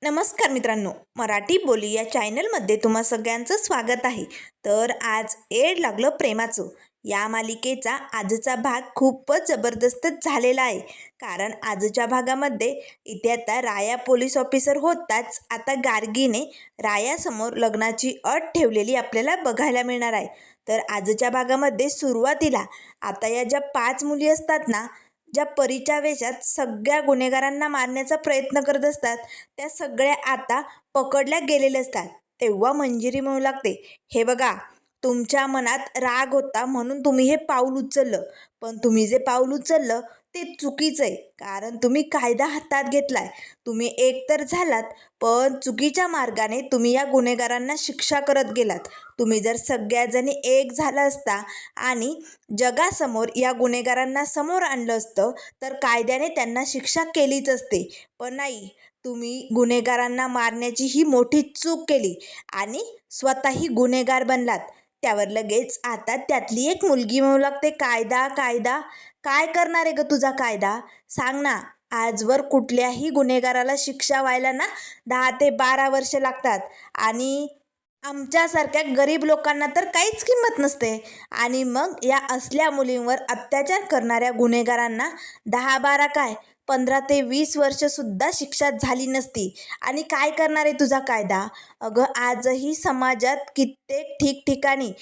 नमस्कार मित्रांनो, मराठी बोली या चॅनलमध्ये तुम्हा सगळ्यांचं स्वागत आहे. तर आज एड लागलं प्रेमाचं या मालिकेचा आजचा भाग खूपच जबरदस्त झालेला आहे. कारण आजच्या भागामध्ये इथे आता राया पोलीस ऑफिसर होताच आता गार्गीने रायासमोर लग्नाची अट ठेवलेली आपल्याला बघायला मिळणार आहे. तर आजच्या भागामध्ये सुरुवातीला आता या ज्या 5 मुली असतात ना, ज्या परीच्या वेशात सगळ्या गुन्हेगारांना मारण्याचा प्रयत्न करत असतात, त्या सगळ्या आता पकडल्या गेलेल्या असतात. तेव्हा मंजिरी म्हणू लागते, हे बघा, तुमच्या मनात राग होता म्हणून तुम्ही हे पाऊल उचललं, पण तुम्ही जे पाऊल उचललं ते चुकीचं आहे. कारण तुम्ही कायदा हातात घेतलाय. तुम्ही एकतर झालात, पण चुकीच्या मार्गाने तुम्ही या गुन्हेगारांना शिक्षा करत गेलात. तुम्ही जर सगळ्याजणी एक झाला असता आणि जगासमोर या गुन्हेगारांना समोर आणलं असतं तर कायद्याने त्यांना शिक्षा केलीच असते. पण नाही, तुम्ही गुन्हेगारांना मारण्याची ही मोठी चूक केली आणि स्वतःही गुन्हेगार बनलात. त्यावर लगेच आता त्यातली एक मुलगी म्हणू लागते, कायदा कायदा, काय करणार आहे ग तुझा कायदा? सांग ना. आजवर कुठल्याही गुन्हेगाराला शिक्षा व्हायला ना 10 ते 12 वर्ष लागतात आणि आमच्यासारख्या गरीब लोकांना तर काहीच किंमत नसते. आणि मग या असल्या मुलींवर अत्याचार करणाऱ्या गुन्हेगारांना 10-12 काय 15 ते 20 वर्षसुद्धा शिक्षा झाली नसती. आणि काय करणार आहे तुझा कायदा? अगं, आजही समाजात कित्येक ठिकठिकाणी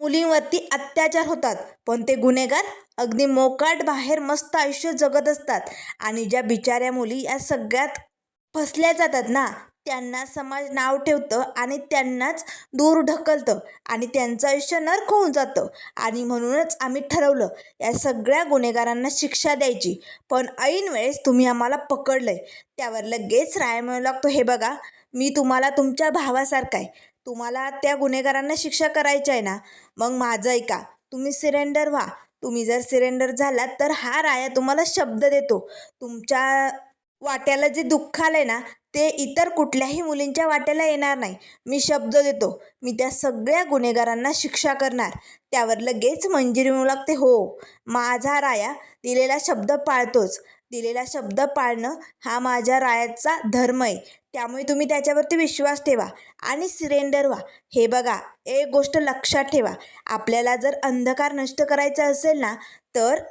मुलींवरती अत्याचार होतात, पण ते गुन्हेगार अगदी मोकाट बाहेर मस्त आयुष्य जगत असतात. आणि ज्या बिचाऱ्या मुली या सगळ्यात फसल्या जातात ना, त्यांना समाज नाव ठेवतं आणि त्यांनाच दूर ढकलतं आणि त्यांचं आयुष्य नरक होऊन जातं. आणि म्हणूनच आम्ही ठरवलं या सगळ्या गुन्हेगारांना शिक्षा द्यायची. पण ऐन वेळेस तुम्ही आम्हाला पकडलंय. त्यावर लगेच राया म्हणू लागतो, हे बघा, मी तुम्हाला तुमच्या भावासारखा आहे. तुम्हाला त्या गुन्हेगारांना शिक्षा करायची आहे ना, मग माझं ऐका, तुम्ही सिलेंडर व्हा. तुम्ही जर सिलेंडर झालात तर हा राया तुम्हाला शब्द देतो, तुमच्या वाट्याला जे दुःख आलंय ना ते इतर कुठल्याही मुलींच्या वाट्याला येणार नाही. मी शब्द देतो, मी त्या सगळ्या गुन्हेगारांना शिक्षा करणार. त्यावर लगेच मंजिरी म्हणू लागते, हो, माझा राया दिलेला शब्द पाळतोच. दिलेला शब्द पाळणं हा माझ्या रायाचा धर्म आहे. त्यामुळे तुम्ही त्याच्यावरती विश्वास ठेवा आणि सिलेंडर व्हा. हे बघा, एक गोष्ट लक्षात ठेवा, आपल्याला जर अंधकार नष्ट करायचा असेल ना तर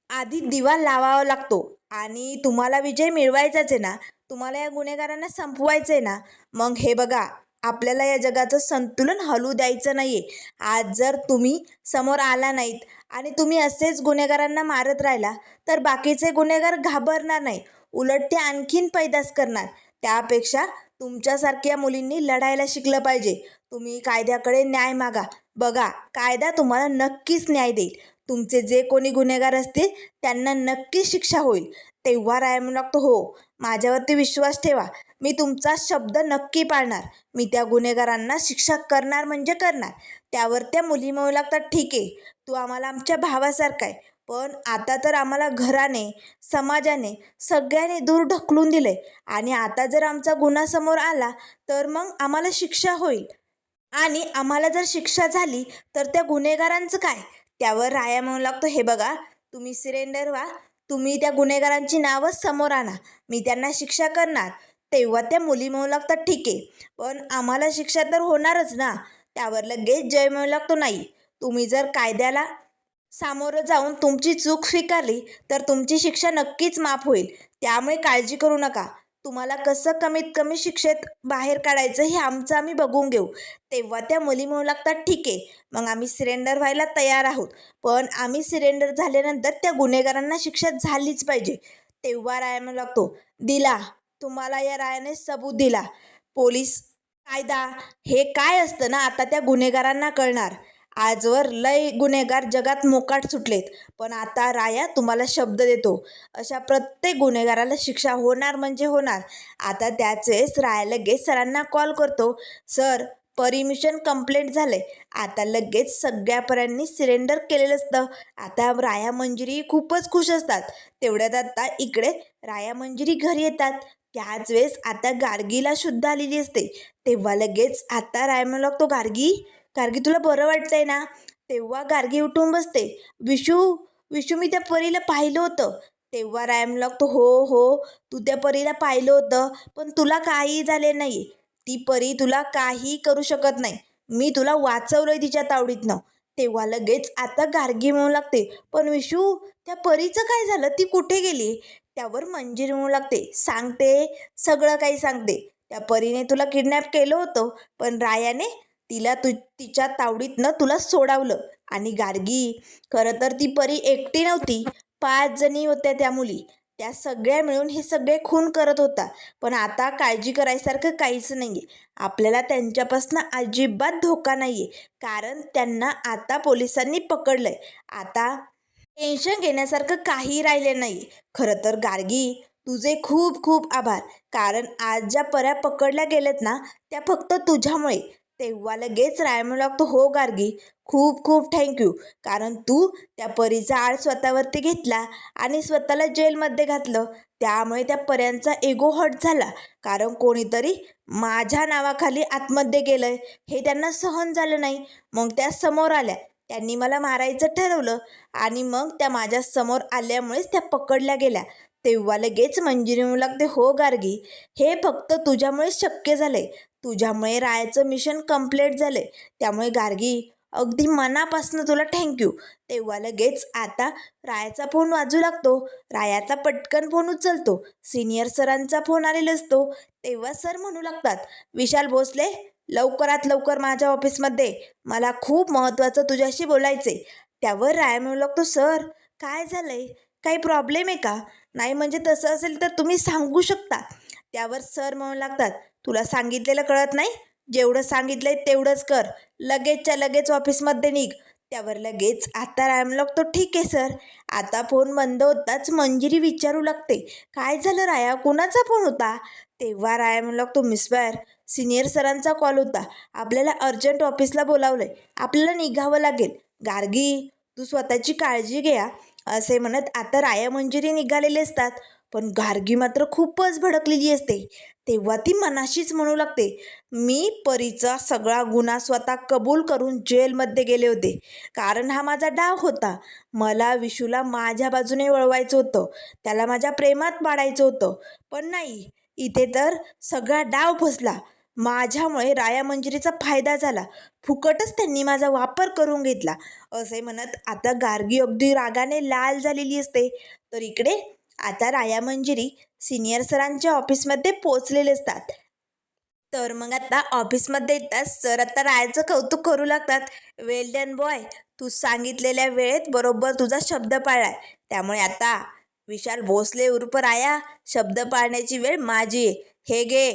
आधी दिवा लावावा लागतो. आणि तुम्हाला विजय मिळवायचाच आहे ना, तुम्हाला या गुन्हेगारांना संपवायचं आहे ना, मग हे बघा, आपल्याला या जगाचं संतुलन हलू द्यायचं नाही आहे. आज जर तुम्ही समोर आला नाहीत आणि तुम्ही असेच गुन्हेगारांना मारत राहिला तर बाकीचे गुन्हेगार घाबरणार नाही, उलट ते आणखीन पैदास करणार. त्यापेक्षा तुमच्यासारख्या मुलींनी लढायला शिकलं पाहिजे. तुम्ही कायद्याकडे न्याय मागा. बघा, कायदा तुम्हाला नक्कीच न्याय देईल. तुमचे जे कोणी गुन्हेगार असतील त्यांना नक्कीच शिक्षा होईल. तेव्हा राया म्हणू लागतो, हो, माझ्यावरती विश्वास ठेवा, मी तुमचा शब्द नक्की पाळणार. मी त्या गुन्हेगारांना शिक्षा करणार म्हणजे करणार. त्यावर त्या मुली म्हणू लागतात, ठीक आहे, तू आम्हाला आमच्या भावासारखा आहे, पण आता तर आम्हाला घराने, समाजाने, सगळ्यांनी दूर ढकलून दिले आणि आता जर आमचा गुन्हा समोर आला तर मग आम्हाला शिक्षा होईल. आणि आम्हाला जर शिक्षा झाली तर त्या गुन्हेगारांचं काय? त्यावर राया म्हणू लागतो, हे बघा, तुम्ही सिलेंडर व्हा. तुम्ही त्या गुन्हेगारांची नावं समोर आणा. मी त्यांना शिक्षा करणार. तेव्हा त्या मुली म्हणू लागतात, ठीक आहे, पण आम्हाला शिक्षा तर होणारच ना. त्यावर लगेच जय म्हणू लागतो, नाही, तुम्ही जर कायद्याला सामोरं जाऊन तुमची चूक स्वीकारली तर तुमची शिक्षा नक्कीच माफ होईल. त्यामुळे काळजी करू नका. तुम्हाला कसं कमीत कमी शिक्षेत बाहेर काढायचं हे आमचं आम्ही बघून घेऊ. तेव्हा त्या मुली म्हणू लागतात, ठीक आहे, मग आम्ही सिलेंडर व्हायला तयार आहोत, पण आम्ही सिलेंडर झाल्यानंतर त्या गुन्हेगारांना शिक्षा झालीच पाहिजे. तेव्हा राया म्हणू लागतो, दिला, तुम्हाला या रायाने सबूत दिला. पोलीस कायदा हे काय असतं ना आता त्या गुन्हेगारांना कळणार. आजवर लय गुन्हेगार जगात मोकाट सुटलेत, पण आता राया तुम्हाला शब्द देतो, अशा प्रत्येक गुन्हेगाराला शिक्षा होणार म्हणजे होणार. आता त्याच वेळेस राया लगेच सरांना कॉल करतो, सर, परमिशन कंप्लेंट झाले. आता लगेच सगळ्या परांनी सिलेंडर केलेलं असतं. आता राया मंजिरी खूपच खुश असतात. तेवढ्यात आता इकडे राया मंजिरी घरी येतात. त्याच वेळेस आता गार्गीला शुद्ध आलेली असते. तेव्हा लगेच आता राया म्हणू लागतो, गार्गी, गार्गी, तुला बरं वाटतंय ना? तेव्हा गार्गी उठून बसते, विशू, विशू, मी त्या परीला पाहिलं होतं. तेव्हा राया म्हणू लागतो, हो हो, तू त्या परीला पाहिलं होतं, पण तुला काही झाले नाही. ती परी तुला काही करू शकत नाही. मी तुला वाचवलंय तिच्या तावडीतनं. तेव्हा लगेच आता गार्गी म्हणू लागते, पण विशू, त्या परीचं काय झालं? ती कुठे गेली? त्यावर मंजिरी म्हणू लागते, सांगते, सगळं काही सांगते. त्या परीने तुला किडनॅप केलं होतं, पण रायाने तिच्या तावडीतनं तुला सोडवलं. आणि गार्गी, खरं तर ती परी एकटी नव्हती, 5 जणी होत्या त्या मुली. त्या सगळ्या मिळून हे सगळे खून करत होता. पण आता काळजी करायसारखं काहीच नाही आहे. आपल्याला त्यांच्यापासून अजिबात धोका नाही आहे, कारण त्यांना आता पोलिसांनी पकडलं आहे. आता टेन्शन घेण्यासारखं काही राहिले नाही. खरं तर गार्गी, तुझे खूप खूप आभार, कारण आज ज्या पऱ्या पकडल्या गेल्यात ना, त्या फक्त तुझ्यामुळे. तेव्हा लगेच राया म्हणू लागतो, हो गार्गी, खूप खूप थँक्यू, कारण तू त्या परीचा आळ स्वतःवरती घेतला आणि स्वतःला जेलमध्ये घातलं. त्यामुळे त्या पऱ्यांचा एगो हट झाला, कारण कोणीतरी माझ्या नावाखाली आतमध्ये गेलंय हे त्यांना सहन झालं नाही. मग त्या समोर आल्या, त्यांनी मला मारायचं ठरवलं आणि मग त्या माझ्या समोर आल्यामुळेच त्या पकडल्या गेल्या. तेव्हा लगेच मंजिरी म्हणू लागते, हो गार्गी, हे फक्त तुझ्यामुळे शक्य झालंय. तुझ्यामुळे रायाचं मिशन कंप्लीट झालंय. त्यामुळे गार्गी, अगदी मनापासून तुला थँक्यू. तेव्हा लगेच आता रायाचा फोन वाजू लागतो. रायाचा पटकन फोन उचलतो. सिनियर सरांचा फोन आलेला असतो. तेव्हा सर म्हणू लागतात, विशाल भोसले, लवकरात लवकर माझ्या ऑफिसमध्ये, मला खूप महत्त्वाचं तुझ्याशी बोलायचं आहे. त्यावर राया म्हणू लागतो, सर, काय झालंय? काही प्रॉब्लेम आहे का? नाही म्हणजे तसं असेल तर तुम्ही सांगू शकता. त्यावर सर म्हणू लागतात, तुला सांगितलेलं कळत नाही? जेवढं सांगितलंय तेवढंच कर. लगेचच्या लगेच ऑफिसमध्ये निघ. त्यावर लगेच आता राया म्हणू लागतो, ठीक आहे सर. आता फोन बंद होताच मंजिरी विचारू लागते, काय झालं राया, कुणाचा फोन होता? तेव्हा राया म्हणू लागतो, मिस बायर, सिनियर सरांचा कॉल होता. आपल्याला अर्जंट ऑफिसला बोलावलंय. आपल्याला निघावं लागेल. गार्गी, तू स्वतःची काळजी घ्या. असे म्हणत आता राया मंजिरी निघालेले असतात. पण गार्गी मात्र खूपच भडकलेली असते. तेव्हा ती मनाशीच म्हणू लागते, मी परीचा सगळा गुन्हा स्वतः कबूल करून जेलमध्ये गेले होते, कारण हा माझा डाव होता. मला विशूला माझ्या बाजूने वळवायचं होतं, त्याला माझ्या प्रेमात पाडायचं होतं. पण नाही, इथे तर सगळा डाव फसला. माझ्यामुळे राया मंजिरीचा फायदा झाला. फुकटच त्यांनी माझा वापर करून घेतला. असे म्हणत आता गार्गी अगदी रागाने लाल झालेली असते. तर इकडे आता राया मंजिरी सिनियर सरांच्या ऑफिसमध्ये पोचलेले असतात. तर मग आता ऑफिसमध्ये येतात सर आता रायाचं कौतुक करू लागतात, वेल डन बॉय, तू सांगितलेल्या वेळेत बरोबर तुझा शब्द पाळलाय. त्यामुळे आता विशाल भोसले उर्फ राया, शब्द पाळण्याची वेळ माझी आहे. हे घे.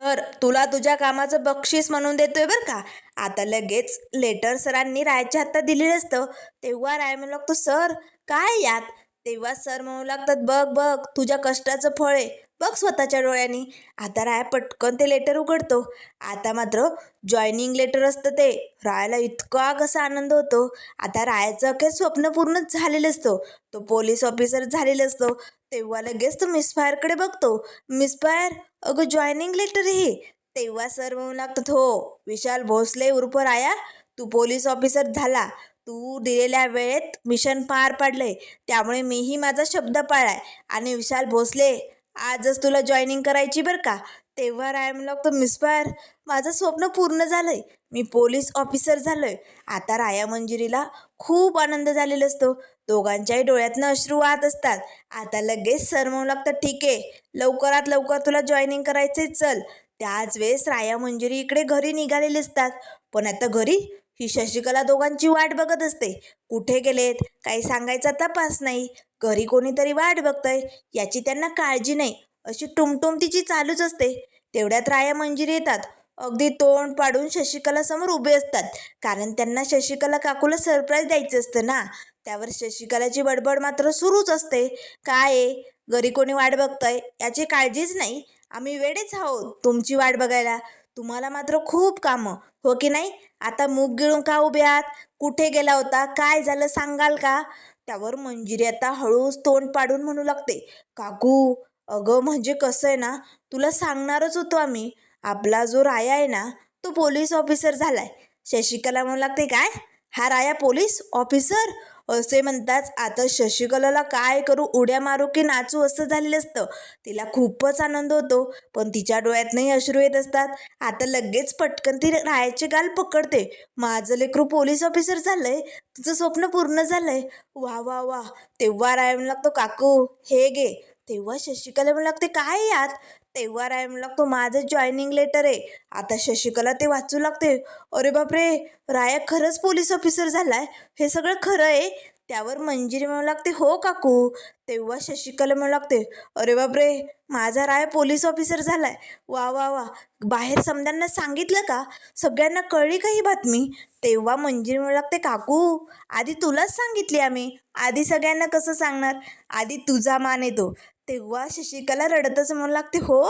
तर तुला तुझ्या कामाचं बक्षीस म्हणून देतोय बरं का. आता लगेच लेटर सरांनी रायाच्या हातात दिलेलं असतं. तेव्हा राय म्हणू लागतो, सर, काय यात? तेव्हा सर म्हणू लागतात, बघ बघ, तुझ्या कष्टाचं फळ आहे, बघ स्वतःच्या डोळ्यांनी. आता राया पटकन ते लेटर उघडतो. आता मात्र जॉईनिंग लेटर असतं ते. रायाला इतका कसा आनंद होतो. आता रायाचं अखेर स्वप्न पूर्ण झालेलं असतं. तो पोलीस ऑफिसर झालेलं असतो. तेव्हा लगेच तो मिसफायरकडे बघतो. मिसफायर, अगं जॉईनिंग लेटर हे. तेव्हा सर म्हणू लागतात, हो विशाल भोसले उर्फ राया, तू पोलीस ऑफिसर झाला. तू दिलेल्या वेळेत मिशन पार पाडलंय. त्यामुळे मीही माझा शब्द पाळलाय. आणि विशाल भोसले, आजच तुला जॉईनिंग करायची बरं का. तेव्हा राया म्हणू लागतो, मिसफायर, माझं स्वप्न पूर्ण झालंय. मी पोलीस ऑफिसर झालोय. आता राया मंजिरीला खूप आनंद झालेला असतो. दोघांच्याही डोळ्यातनं अश्रू वाहत असतात. आता लगेच सर म्हणू लागतात, ठीक आहे, लवकरात लवकर तुला जॉईनिंग करायचे, चल. त्याच वेळेस राया मंजिरी इकडे घरी निघालेले असतात. पण आता घरी ही शशिकला दोघांची वाट बघत असते. कुठे गेलेत, काही सांगायचा तपास नाही. घरी कोणीतरी वाट बघतंय याची त्यांना काळजी नाही. अशी टुमटुम तिची चालूच असते. तेवढ्यात राया मंजिरी येतात. अगदी तोंड पाडून शशिकला समोर उभे असतात, कारण त्यांना शशिकला काकूला सरप्राईज द्यायचं असतं ना. त्यावर शशिकलाची बडबड मात्र सुरूच असते, काय आहे, घरी कोणी वाट बघतंय याची काळजीच नाही. आम्ही वेडेच आहोत तुमची वाट बघायला. तुम्हाला मात्र खूप कामं, हो की नाही? आता मूग गिळून का उभे आहात? कुठे गेला होता? काय झालं सांगाल का? त्यावर मंजिरी आता हळूच तोंड पाडून म्हणू लागते, काकू, अगं म्हणजे कसं आहे ना, तुला सांगणारच होतो आम्ही. आपला जो राया आहे ना, तो पोलीस ऑफिसर झालाय. शशिकला म्हणू लागते, काय? हा राया पोलीस ऑफिसर? असे म्हणताच आता शशिकलाला काय करू, उड्या मारू की नाचू असं झालेलं असतं. तिला खूपच आनंद होतो, पण तिच्या डोळ्यातनंही अश्रू येत असतात. आता लगेच पटकन ती रायाचे गाल पकडते. माझं लेकरू पोलीस ऑफिसर झालंय, तुझं स्वप्न पूर्ण झालंय, वा वा वा. तेव्हा राय म्हणू लागतो, काकू हे घे. तेव्हा शशिकला म्हणू लागते, काय यात? तेव्हा राय म्हणू लागतो, माझं जॉईनिंग लेटर आहे. आता शशिकला ते वाचू लागते. अरे बापरे, राया खरंच पोलीस ऑफिसर झालाय, हे सगळं खरं आहे? त्यावर मंजिरी म्हणू लागते, हो काकू. तेव्हा शशिकला म्हणू लागते, अरे बापरे, माझा राया पोलीस ऑफिसर झालाय, वा वा वा. बाहेर समद्यांना सांगितलं का? सगळ्यांना कळली का ही बातमी? तेव्हा मंजिरी म्हणू लागते, काकू आधी तुलाच सांगितली आम्ही, आधी सगळ्यांना कसं सांगणार? आधी तुझा मान येतो. तेव्हा शशिकला रडतच म्हणू लागते, हो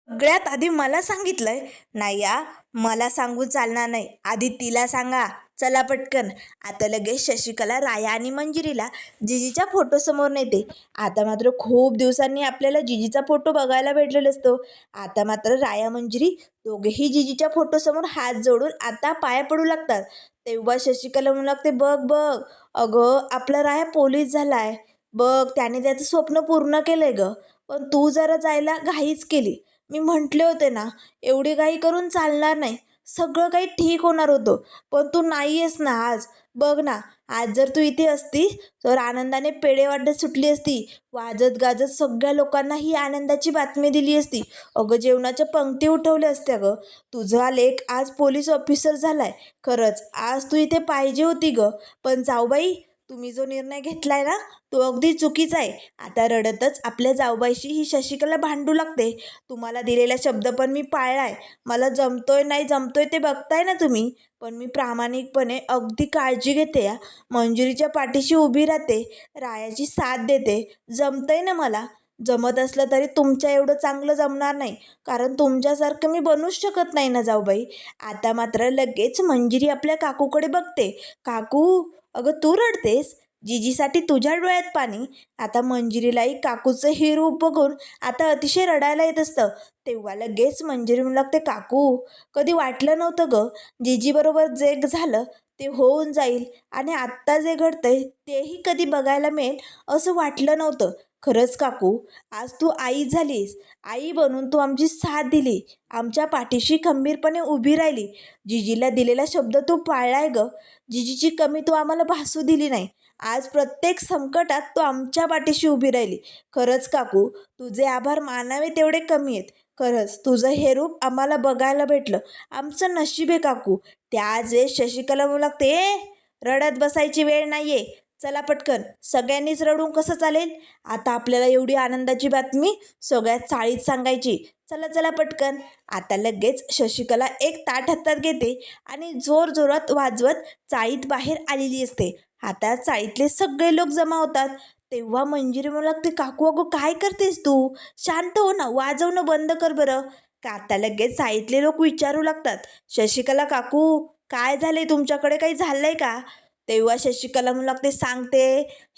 सगळ्यात आधी मला सांगितलंय? नाही या, मला सांगून चालणार नाही, आधी तिला सांगा. चला पटकन. आता लगेच शशिकला राया आणि मंजिरीला जिजीच्या फोटोसमोर नेते. आता मात्र खूप दिवसांनी आपल्याला जिजीचा फोटो बघायला भेटलेला असतो. आता मात्र राया मंजिरी दोघेही जिजीच्या फोटोसमोर हात जोडून आता पाया पडू लागतात. तेव्हा शशिकला म्हणू लागते, बघ बघ, अगं आपला राया पोलीस झालाय, बघ त्याने त्याचं स्वप्न पूर्ण केलंय ग. पण तू जरा जायला घाईच केली. मी म्हटले होते ना, एवढी घाई करून चालणार नाही, सगळं काही ठीक होणार होतं. पण तू नाही आहेस ना आज. बघ ना, आज जर तू इथे असती तर आनंदाने पेढे वाटत सुटली असती, वाजत गाजत सगळ्या लोकांना ही आनंदाची बातमी दिली असती. अगं जेवणाच्या पंक्ती उठवल्या असत्या ग. तुझा लेक आज पोलीस ऑफिसर झालाय, खरंच आज तू इथे पाहिजे होती ग. पण जाऊबाई, तुम्ही जो निर्णय घेतलाय ना, तो अगदी चुकीचा आहे. आता रडतच आपल्या जाऊबाईशी ही शशिकला भांडू लागते. तुम्हाला दिलेला शब्द पण मी पाळलाय, मला जमतोय नाही जमतोय ते बघताय ना तुम्ही, पण मी प्रामाणिकपणे अगदी काळजी घेते या, मंजुरीच्या पाठीशी उभी राहते, रायाची साथ देते. जमतंय ना मला. जमत असलं तरी तुमच्या एवढं चांगलं जमणार नाही, कारण तुमच्यासारखं मी बनूच शकत नाही ना जाऊबाई. आता मात्र लगेच मंजिरी आपल्या काकूकडे बघते. काकू, अगं तू रडतेस? जिजीसाठी तुझ्या डोळ्यात पाणी. आता मंजिरीलाही काकूचं हे रूप बघून आता अतिशय रडायला येत असतं. तेव्हा लगेच मंजिरी म्हणू लागते, काकू कधी वाटलं नव्हतं ग, जीजीबरोबर जे झालं ते होऊन जाईल, आणि आत्ता जे घडतंय तेही कधी बघायला मिळेल असं वाटलं नव्हतं. खरंच काकू, आज तू आई झालीस. आई बनून तू आमची साथ दिली, आमच्या पाठीशी खंबीरपणे उभी राहिली. जिजीला दिलेला शब्द तू पाळलाय ग. जिजीची कमी तू आम्हाला भासू दिली नाही. आज प्रत्येक संकटात तू आमच्या पाठीशी उभी राहिली. खरंच काकू, तुझे आभार मानावे तेवढे कमी आहेत. खरंच तुझं हे रूप आम्हाला बघायला भेटलं, आमचं नशीब आहे काकू. त्याच वेळेस शशिकला म्हणू लागते, रडत बसायची वेळ नाहीये, चला पटकन. सगळ्यांनीच रडून कसं चालेल? आता आपल्याला एवढी आनंदाची बातमी सगळ्यात चाळीत सांगायची. चला चला पटकन. आता लगेच शशिकला एक ताट हातात घेते आणि जोरजोरात वाजवत चाळीत बाहेर आलेली असते. आता चाळीतले सगळे लोक जमा होतात. तेव्हा मंजिरी म्हणू लागते, काकू अगं काय करतेस तू? शांत हो ना, वाजवणं बंद कर बरं. का आता लगेच चाळीतले लोक विचारू लागतात, शशिकला काकू काय झाले, तुमच्याकडे काही झालंय का? तेव्हा शशिकला म्हणू लागते, सांगते,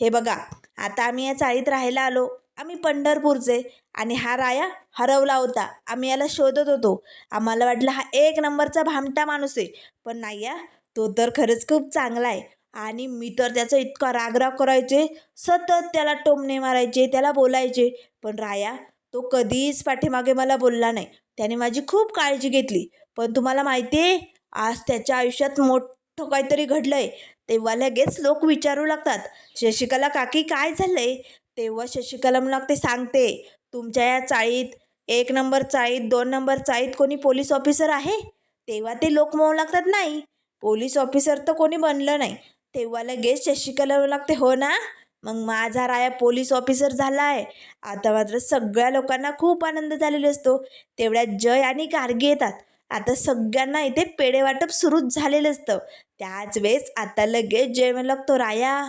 हे बघा, आता आम्ही या चाळीत राहायला आलो, आम्ही पंढरपूरचे, आणि हा राया हरवला होता. आम्ही याला शोधत होतो. आम्हाला वाटलं हा एक नंबरचा भामटा माणूस आहे, पण नाही या, तो तर खरंच खूप चांगला आहे. आणि मी तर त्याचा इतका रागराग करायचे, सतत त्याला टोमणे मारायचे, त्याला बोलायचे, पण राया तो कधीच पाठीमागे मला बोलला नाही. त्याने माझी खूप काळजी घेतली. पण तुम्हाला माहिती आहे, आज त्याच्या आयुष्यात मोठं काहीतरी घडलंय. तेव्हा लगेच लोक विचारू लागतात, शशिकला काकी काय झालंय? तेव्हा शशिकला म्हणू लागते, सांगते, तुमच्या या चाळीत 1 नंबर चाळीत 2 नंबर चाळीत कोणी पोलीस ऑफिसर आहे? तेव्हा ते लोक म्हणू लागतात, नाही, पोलीस ऑफिसर तर कोणी बनलं नाही. तेव्हा लगेच शशिकला म्हणू लागते, हो ना, मग माझा राया पोलीस ऑफिसर झाला आहे. आता मात्र सगळ्या लोकांना खूप आनंद झालेला असतो. तेवढ्यात जय आणि गार्गी येतात. आता सगळ्यांना इथे पेढे वाटप सुरूच झालेलं असतं. त्याच वेळेस आता लगेच जय म्हणू लागतो, राया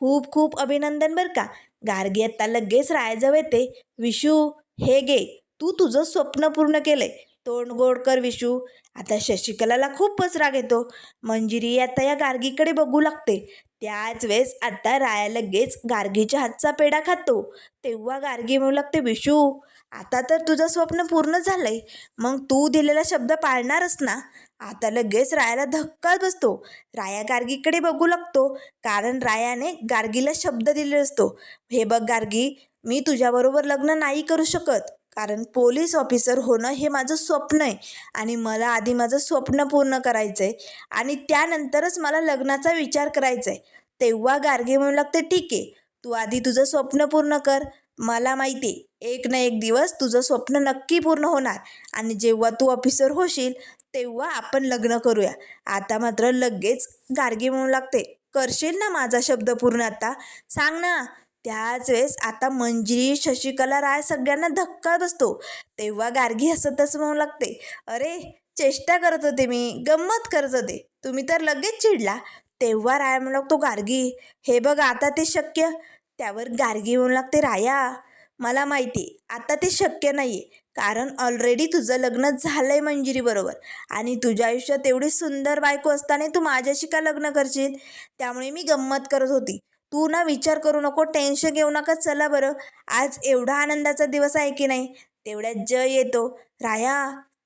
खूप खूप अभिनंदन बरं का. गार्गी आता लगेच रायाजवळ येते, विशू हे घे, तू तुझं स्वप्न पूर्ण केलंय, तोंड गोड कर विशू. आता शशिकलाला खूपच राग येतो. मंजिरी आता या गार्गीकडे बघू लागते. त्याच वेळेस आता राया लगेच गार्गीच्या हातचा पेढा खातो. तेव्हा गार्गी म्हणू लागते, विशू आता तर तुझं स्वप्न पूर्ण झालंय, मग तू दिलेला शब्द पाळणारच ना? आता लगेच रायाला धक्का बसतो. राया गार्गीकडे बघू लागतो, कारण रायाने गार्गीला शब्द दिले असतो, हे बघ गार्गी, मी तुझ्याबरोबर लग्न नाही करू शकत, कारण पोलीस ऑफिसर होणं हे माझं स्वप्न आहे आणि मला आधी माझं स्वप्न पूर्ण करायचं आहे आणि त्यानंतरच मला लग्नाचा विचार करायचा आहे. तेव्हा गार्गी म्हणू लागते, ठीक आहे, तू आधी तुझं स्वप्न पूर्ण कर. मला माहिती आहे एक ना एक दिवस तुझं स्वप्न नक्की पूर्ण होणार आणि जेव्हा तू ऑफिसर होशील तेव्हा आपण लग्न करूया. आता मात्र लगेच गार्गी म्हणू लागते, करशील ना माझा शब्द पूर्ण, आता सांग ना. त्याच वेळेस आता मंजिरी, शशिकला, राय सगळ्यांना धक्का बसतो. तेव्हा गार्गी हसतच म्हणू लागते, अरे चेष्टा करत होते, मी गंमत करत होते, तुम्ही तर लगेच चिडला. तेव्हा राय म्हणू लागतो, गार्गी हे बघ आता ते शक्य. त्यावर गार्गी म्हणू लागते, राया मला माहिती आता ते शक्य नाही आहे, कारण ऑलरेडी तुझं लग्न झालं आहे मंजिरीबरोबर आणि तुझ्या आयुष्यात एवढी सुंदर बायको असताना तू माझ्याशी का लग्न करशील. त्यामुळे मी गंमत करत होती. तू ना विचार करू नको, टेन्शन घेऊ नका. चला बरं, आज एवढा आनंदाचा दिवस आहे की नाही. तेवढ्यात जय येतो. राया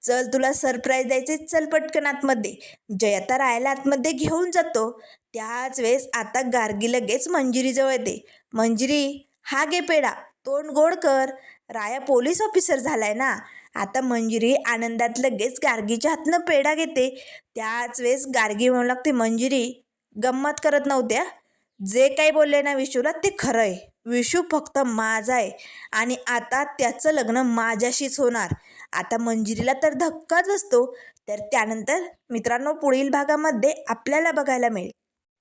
चल, तुला सरप्राईज द्यायचे, चल पटकन आतमध्ये. जय आता रायाला आतमध्ये घेऊन जातो. त्याच वेळेस आता गार्गी लगेच मंजिरीजवळ येते. मंजिरी, हा घे पेढा, तोंड गोड कर. राया पोलीस ऑफिसर झालाय ना. आता मंजिरी आनंदात लगेच गार्गीच्या हातनं पेढा घेते. त्याच वेळेस गार्गी म्हणू लागते, मंजिरी गंमत करत नव्हत्या, जे काही बोलले ना विशूला ते खरं आहे. विशू फक्त माझा आहे आणि आता त्याचं लग्न माझ्याशीच होणार. आता मंजिरीला तर धक्काच बसतो. तर त्यानंतर मित्रांनो पुढील भागामध्ये आपल्याला बघायला मिळेल.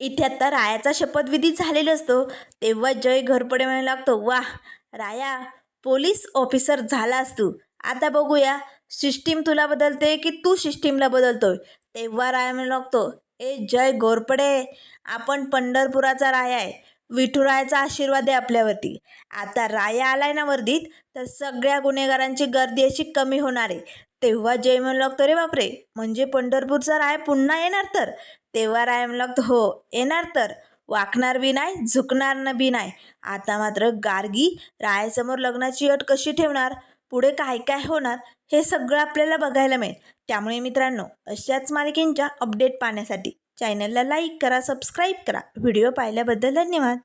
इथे आता रायाचा शपथविधी झालेला असतो. तेव्हा जय घरपडे म्हणायला लागतो, वाह राया, पोलीस ऑफिसर झालास तू. आता बघूया सिस्टीम तुला बदलते की तू सिस्टीमला बदलतोय. तेव्हा राया म्हणू लागतो, ए जय घोरपडे, आपण पंढरपुराचा राया आहे, विठुरायाचा आशीर्वाद आहे आपल्यावरती. आता राया आलाय ना वर्दीत, तर सगळ्या गुन्हेगारांची गर्दी अशी कमी होणार आहे. तेव्हा जय म्हणू लागतो, रे बापरे, म्हणजे पंढरपूरचा राय पुन्हा येणार तर. तेव्हा राय म्हणू लागतो, हो येणार तर, वाकणार बी नाही, झुकणार न बी नाही. आता मात्र गार्गी रायासमोर लग्नाची अट कशी ठेवणार, पुढे काय काय होणार, हे सगळं आपल्याला बघायला मिळेल. त्यामुळे मित्रांनो, अशाच मालिकेंच्या अपडेट पाहण्यासाठी चॅनलला लाईक करा, सबस्क्राईब करा. व्हिडिओ पाहिल्याबद्दल धन्यवाद.